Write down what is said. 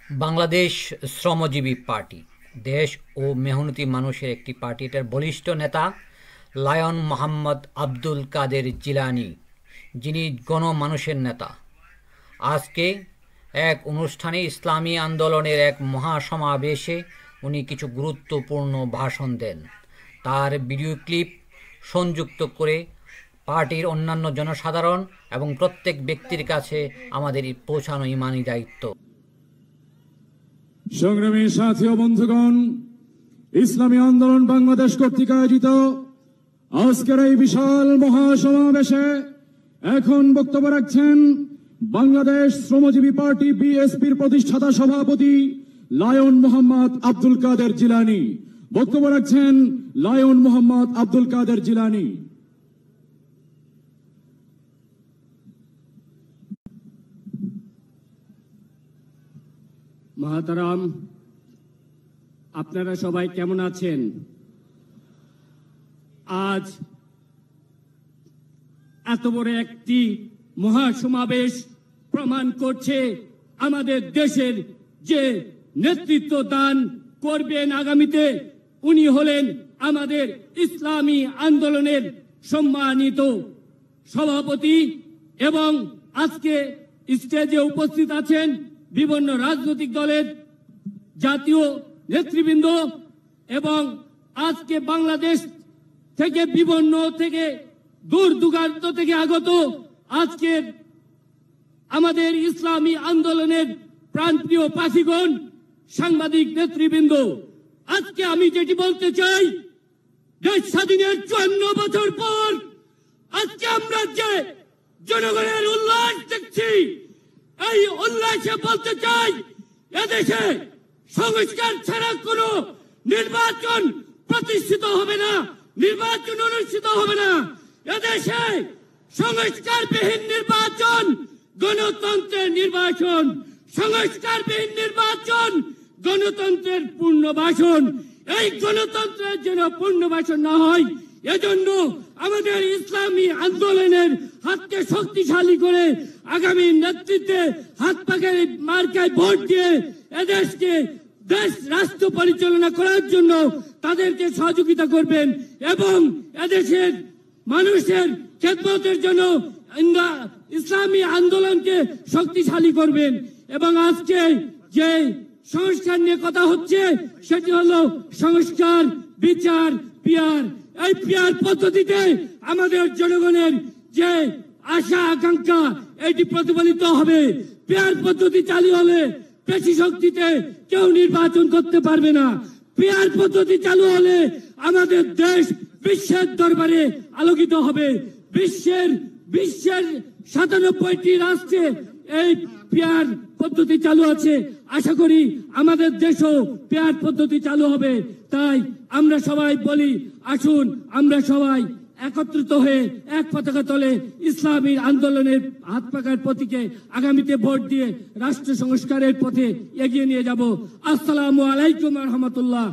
বাংলাদেশ শ্রমজীবী পার্টি দেশ ও মেহনতি মানুষের একটি পার্টি। এটার বলিষ্ঠ নেতা লায়ন মোহাম্মদ আব্দুল কাদের জিলানী, যিনি গণমানুষের নেতা। আজকে এক অনুষ্ঠানে ইসলামী আন্দোলনের এক মহাসমাবেশে উনি কিছু গুরুত্বপূর্ণ ভাষণ দেন। তার ভিডিও ক্লিপ সংযুক্ত করে পার্টির অন্যান্য জনসাধারণ এবং প্রত্যেক ব্যক্তির কাছে আমাদের পৌঁছানো ইমানি দায়িত্ব। সংগ্রামী সাথী ও বন্ধুগণ, ইসলামী আন্দোলন বাংলাদেশ কর্তৃক আয়োজিত আজকের এই বিশাল মহাসমাবেশে এখন বক্তব্য রাখছেন বাংলাদেশ শ্রমজীবী পার্টি বিএসপির প্রতিষ্ঠাতা সভাপতি লায়ন মোহাম্মদ আব্দুল কাদের জিলানী। বক্তব্য রাখছেন লায়ন মোহাম্মদ আব্দুল কাদের জিলানী। মহাতারাম, আপনারা সবাই কেমন আছেন? আজ এত বড় একটি মহাসমাবেশ প্রমাণ করছে আমাদের দেশের যে নেতৃত্ব দান করবেন আগামীতে, উনি হলেন আমাদের ইসলামী আন্দোলনের সম্মানিত সভাপতি। এবং আজকে স্টেজে উপস্থিত আছেন বিভিন্ন রাজনৈতিক দলের জাতীয় নেতৃবৃন্দ এবং আজকে বাংলাদেশ থেকে বিভিন্ন থেকে দূর দূরান্ত থেকে আগত আজকের আমাদের ইসলামী আন্দোলনের প্রাণপ্রিয় পাখিগণ, সাংবাদিক নেতৃবৃন্দ। আজকে আমি যেটি বলতে চাই, দেশ স্বাধীনের 54 বছর পর আজকে আমরা যে জনগণের উল্লাস দেখছি, এই উল্লাসে বলতে চাই এদেশে সংস্কার ছাড়া কোনো নির্বাচন প্রতিষ্ঠিত হবে না, নির্বাচন অনুষ্ঠিত হবে না। এদেশে সংস্কারবিহীন নির্বাচন গণতন্ত্রের নির্বাচন, সংস্কারবিহীন নির্বাচন গণতন্ত্রের পূর্ণবাসন। এই গণতন্ত্রের যেন পূর্ণবাসন না হয়, এজন্য আমাদের ইসলামী আন্দোলনের হাতকে শক্তিশালী করে আগামী নেতৃত্বে হাত পাখায় মার্কায় ভোট দিয়ে এদেশকে রাষ্ট্র পরিচালনা করার জন্য তাদেরকে সহযোগিতা করবেন এবং এদেশের মানুষের খেদমতের জন্য ইসলামী আন্দোলনকে শক্তিশালী করবেন। এবং আজকে যে সংস্কার নিয়ে কথা হচ্ছে সেটি হলো সংস্কার, বিচার, পিয়ার। এই পিয়ার পদ্ধতিতে আমাদের জনগণের যে আশা আকাঙ্ক্ষা এটি প্রতিফলিত হবে। পিয়ার পদ্ধতি চালু হলে পেশি শক্তিতে কেউ নির্বাচন করতে পারবে না। পিয়ার পদ্ধতি চালু হলে আমাদের দেশ বিশ্বের দরবারে আলোকিত হবে। বিশ্বের 97টি রাষ্ট্রে এই পিয়ার পদ্ধতি চালু আছে। আশা করি আমাদের দেশেও পিয়ার পদ্ধতি চালু হবে। তাই আমরা সবাই বলি, আসুন আমরা সবাই একত্রিত হয়ে এক পতাকা তলে ইসলামী আন্দোলনের হাত পাকার প্রতীকে আগামীতে ভোট দিয়ে রাষ্ট্র সংস্কারের পথে এগিয়ে নিয়ে যাব। আসসালামু আলাইকুম ওয়া রাহমাতুল্লাহ।